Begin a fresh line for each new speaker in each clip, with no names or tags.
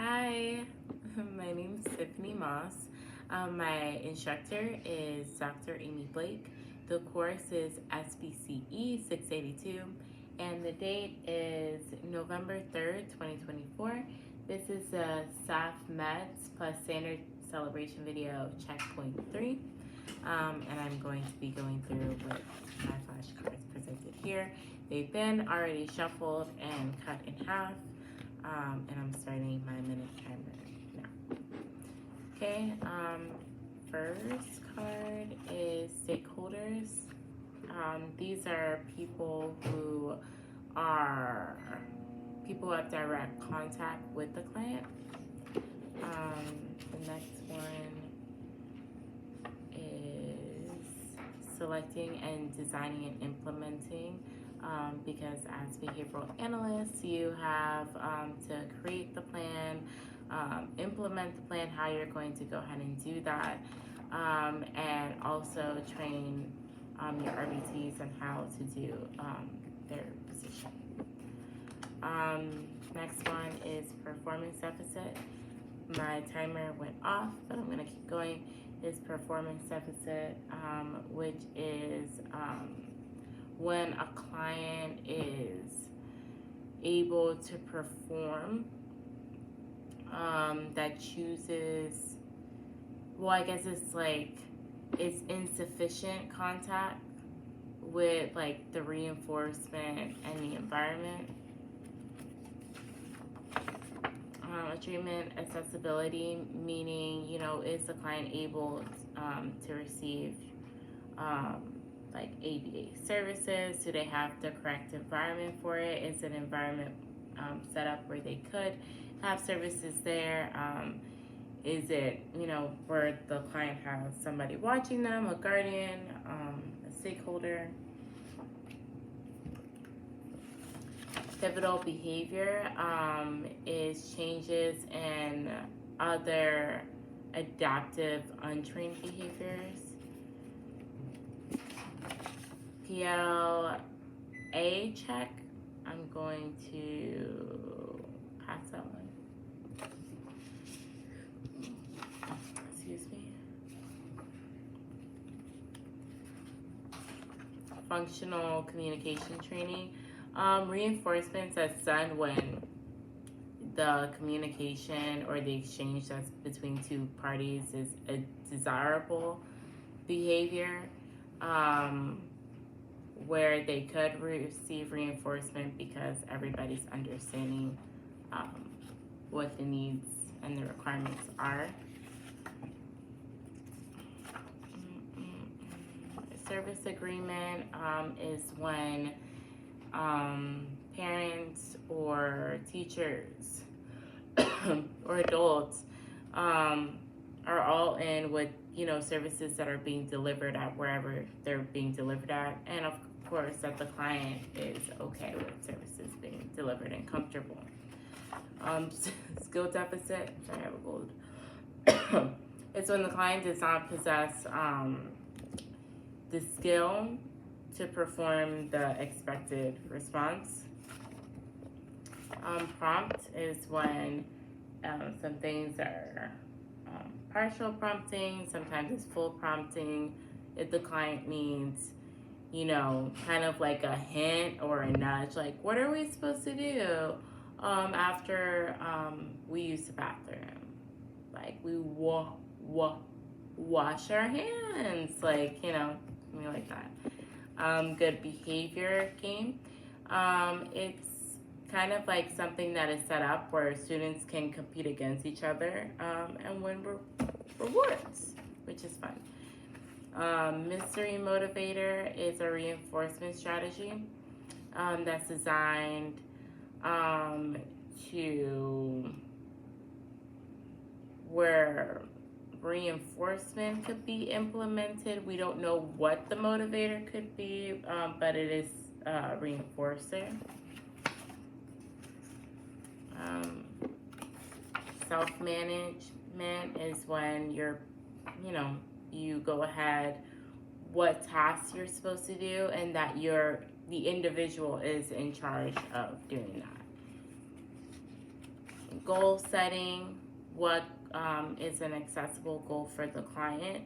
Hi, my name is Tiffany Moss. My instructor is Dr. Amy Blake. The course is SBCE 682, and the date is November 3rd, 2024. This is a SAFMEDS plus Standard Celebration Video Checkpoint 3, and I'm going to be going through with my flashcards presented here. They've been already shuffled and cut in half. And I'm starting my minute timer now. Okay, first card is stakeholders. These are people who have direct contact with the client. The next one is selecting and designing and implementing. Because as behavioral analysts, you have to create the plan, implement the plan, how you're going to go ahead and do that, and also train your RBTs on how to do their position. Next one is performance deficit. My timer went off, but I'm going to keep going. Is performance deficit, which is when a client is able to perform, that chooses, well, I guess it's like it's insufficient contact with like the reinforcement and the environment. Treatment accessibility, meaning, is the client able to receive like ABA services? Do they have the correct environment for it? Is an environment set up where they could have services there? Is it, where the client has somebody watching them, a guardian, a stakeholder? Pivotal behavior is changes in other adaptive untrained behaviors. PLA check, I'm going to pass that one. Excuse me. Functional communication training. Reinforcements that's done when the communication or the exchange that's between two parties is a desirable behavior. Where they could receive reinforcement because everybody's understanding what the needs and the requirements are. Service agreement is when parents or teachers or adults are all in with services that are being delivered at wherever they're being delivered at, and of course that the client is okay with services being delivered and comfortable. Skill deficit, sorry, I have a gold. It's when the client does not possess the skill to perform the expected response. Prompt is when some things are partial prompting, sometimes it's full prompting. If the client needs, kind of like a hint or a nudge, like, what are we supposed to do after we use the bathroom? Like, we wash our hands, like, something like that. Good behavior game. It's kind of like something that is set up where students can compete against each other and win rewards, which is fun. Mystery motivator is a reinforcement strategy that's designed to where reinforcement could be implemented. We don't know what the motivator could be, but it is a reinforcer. Self-management is when you go ahead what tasks you're supposed to do and that the individual is in charge of doing that. Goal setting, what is an accessible goal for the client,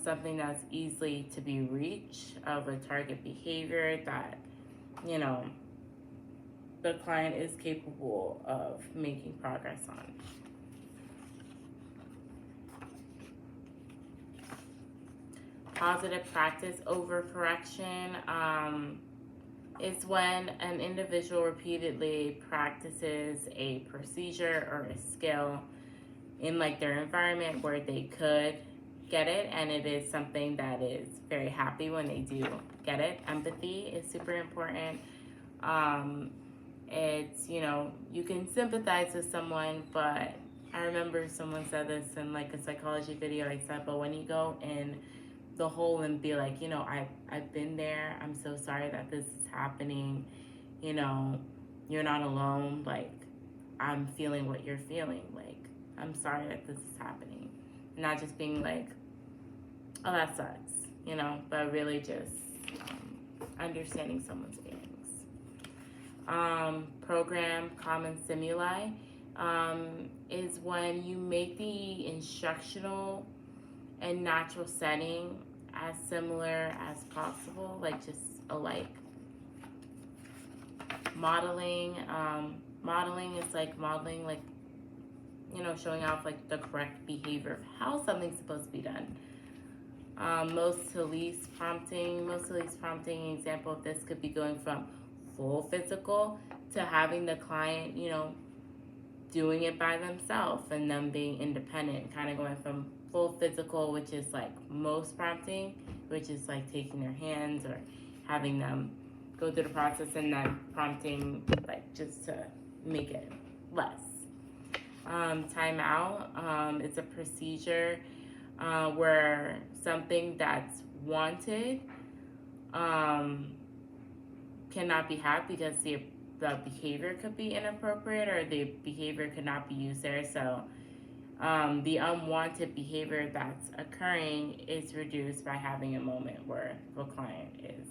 something that's easily to be reached of a target behavior that, you know, the client is capable of making progress on. Positive practice overcorrection is when an individual repeatedly practices a procedure or a skill in like their environment where they could get it, and it is something that is very happy when they do get it. Empathy is super important. It's, you know, you can sympathize with someone, but I remember someone said this in like a psychology video. I said, but when you go in the hole and be like, you know, I've been there, I'm so sorry that this is happening, you know, you're not alone, like, I'm feeling what you're feeling, like, I'm sorry that this is happening. Not just being like, oh, that sucks, you know, but really just understanding someone's feelings. Program common stimuli is when you make the instructional and natural setting as similar as possible, like just alike. Modeling, modeling is like modeling, like, you know, showing off like the correct behavior of how something's supposed to be done. Most to least prompting, example of this could be going from full physical to having the client, you know, doing it by themselves and them being independent, kind of going from full physical, which is like most prompting, which is like taking their hands or having them go through the process, and then prompting like just to make it less. Timeout, it's a procedure where something that's wanted cannot be had because the behavior could be inappropriate or the behavior could not be used there. So the unwanted behavior that's occurring is reduced by having a moment where the client is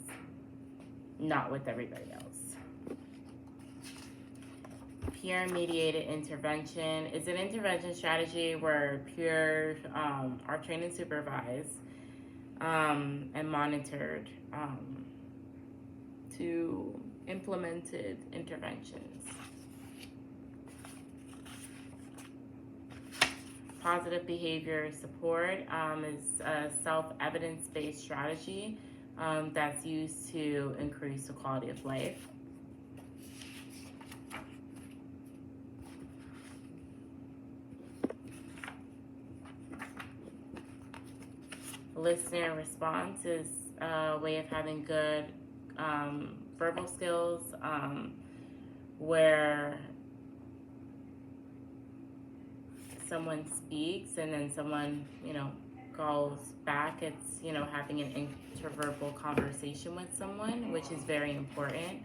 not with everybody else. Peer-mediated intervention is an intervention strategy where peers are trained and supervised and monitored to implemented interventions. Positive behavior support is a self-evidence-based strategy that's used to increase the quality of life. Listener response is a way of having good verbal skills where someone speaks and then someone, you know, calls back. It's, you know, having an interverbal conversation with someone, which is very important.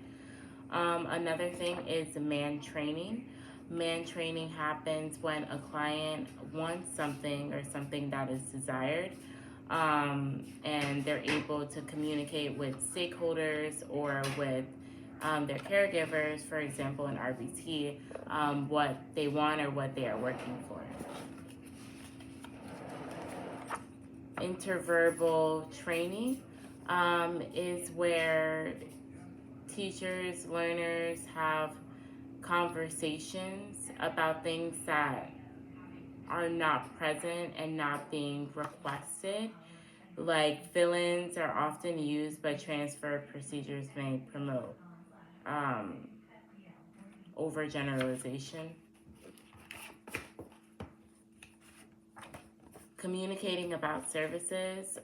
Another thing is man training. Man training happens when a client wants something or something that is desired, and they're able to communicate with stakeholders or with their caregivers, for example, in RBT, what they want or what they are working for. Interverbal training is where teachers, learners have conversations about things that are not present and not being requested. Like fill-ins are often used, but transfer procedures may promote overgeneralization. Communicating about services,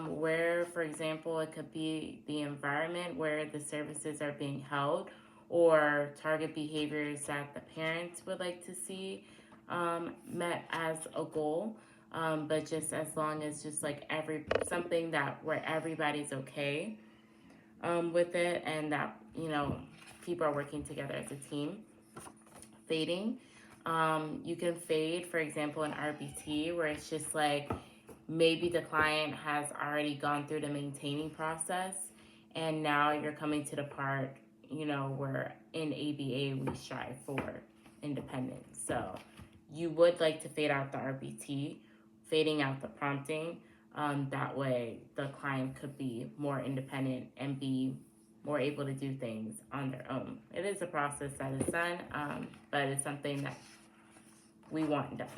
where, for example, it could be the environment where the services are being held, or target behaviors that the parents would like to see met as a goal, but just as long as just like something that where everybody's okay with it, and that, you know, people are working together as a team. Fading. You can fade, for example, in RBT, where it's just like maybe the client has already gone through the maintaining process, and now you're coming to the part, you know, where in ABA we strive for independence. So you would like to fade out the RBT, fading out the prompting. That way the client could be more independent and be more able to do things on their own. It is a process that is done, but it's something that we want done.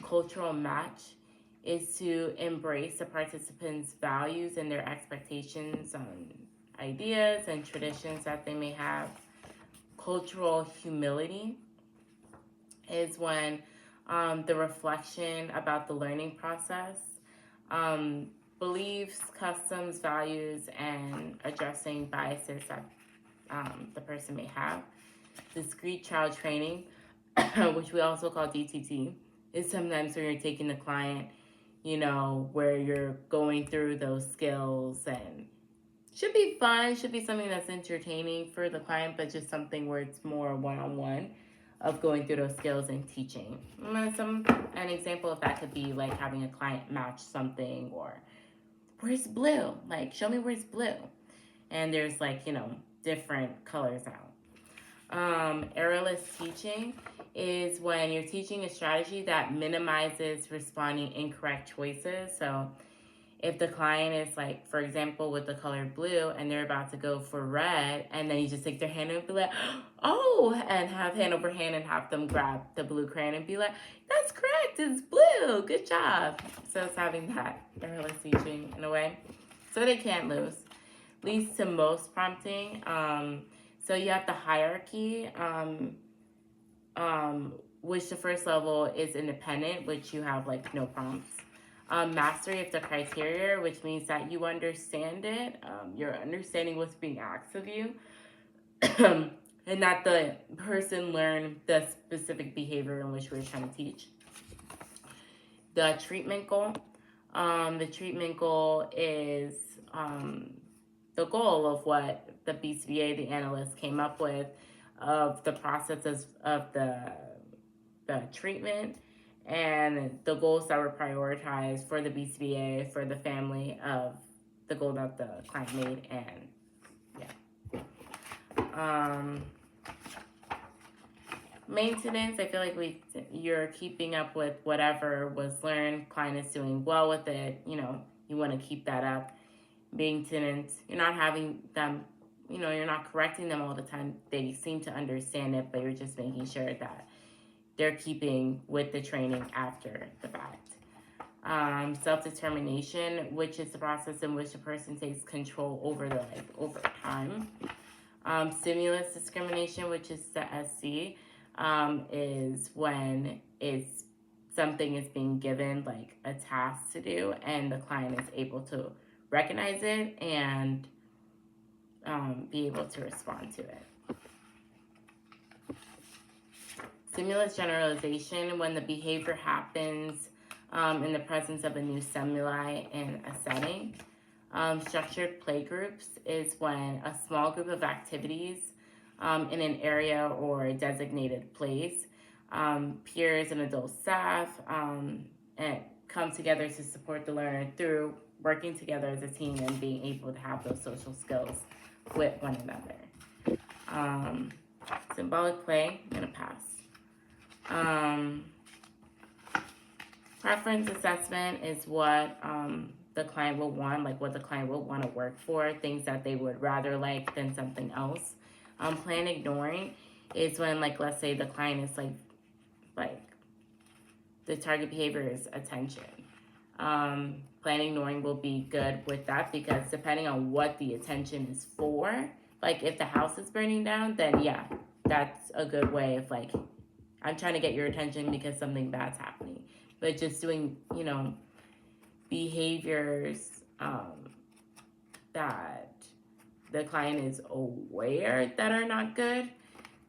Cultural match is to embrace the participants' values and their expectations on ideas and traditions that they may have. Cultural humility is when the reflection about the learning process, beliefs, customs, values, and addressing biases that the person may have. Discrete child training, which we also call DTT, is sometimes when you're taking the client, where you're going through those skills, and should be fun, should be something that's entertaining for the client, but just something where it's more one-on-one of going through those skills and teaching. An example of that could be like having a client match something, or where's blue? Like, show me where's blue. And there's different colors out. Errorless teaching is when you're teaching a strategy that minimizes responding incorrect choices. So if the client is like, for example, with the color blue and they're about to go for red, and then you just take their hand and be like, oh, and have hand over hand and have them grab the blue crayon and be like, that's correct, it's blue, good job. So it's having that errorless teaching in a way. So they can't lose. Leads to most prompting. So you have the hierarchy, which the first level is independent, which you have no prompts. Mastery of the criteria, which means that you understand it, you're understanding what's being asked of you, and that the person learn the specific behavior in which we're trying to teach. The treatment goal. The treatment goal is the goal of what the BCBA, the analyst, came up with of the processes of the treatment, and the goals that were prioritized for the BCBA, for the family of the goal that the client made, and maintenance, I feel like you're keeping up with whatever was learned, client is doing well with it, you want to keep that up. Maintenance, you're not having them, you're not correcting them all the time, they seem to understand it, but you're just making sure that they're keeping with the training after the fact. Self-determination, which is the process in which a person takes control over their life over time. Stimulus discrimination, which is the SC, is when something is being given, like a task to do, and the client is able to recognize it and be able to respond to it. Stimulus generalization, when the behavior happens in the presence of a new stimuli in a setting. Structured play groups is when a small group of activities in an area or a designated place, peers and adult staff, and come together to support the learner through working together as a team and being able to have those social skills with one another. Symbolic play, I'm going to pass. Preference assessment is what the client will want, like what the client will want to work for, things that they would rather like than something else. Plan ignoring is when, let's say the client is like the target behavior is attention. Plan ignoring will be good with that, because depending on what the attention is for, like if the house is burning down, then yeah, that's a good way of I'm trying to get your attention because something bad's happening. But just doing, behaviors that the client is aware that are not good,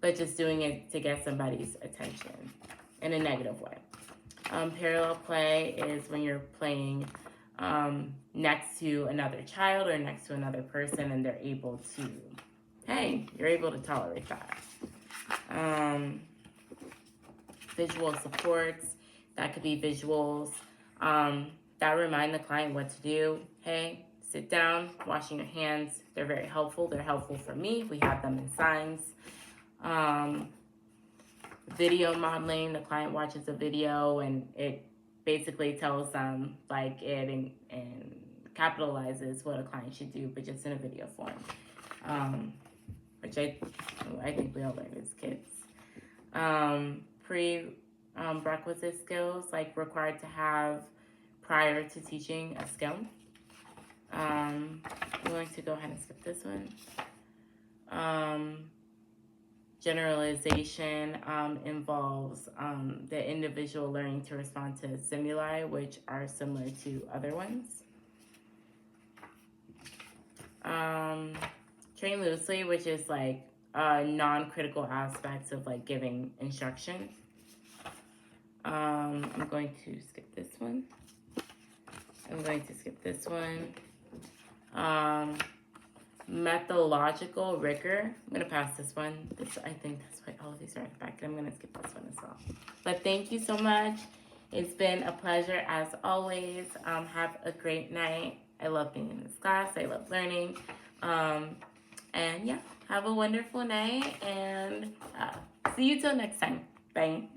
but just doing it to get somebody's attention in a negative way. Parallel play is when you're playing next to another child or next to another person, and they're able to, you're able to tolerate that. Visual supports, that could be visuals that remind the client what to do. Hey, sit down, washing your hands. They're very helpful. They're helpful for me. We have them in signs. video modeling. The client watches a video and it basically tells them like it and capitalizes what a client should do, but just in a video form, which I think we all learned as kids. Prerequisite skills, like required to have prior to teaching a skill. I'm going to go ahead and skip this one. Generalization involves the individual learning to respond to stimuli, which are similar to other ones. Train loosely, which is like non-critical aspects of like giving instruction. I'm going to skip this one. Methodological rigor. I'm going to pass this one. I think that's why all of these are at the back. I'm going to skip this one as well. But thank you so much. It's been a pleasure as always. Have a great night. I love being in this class. I love learning. And yeah, have a wonderful night. And see you till next time. Bye.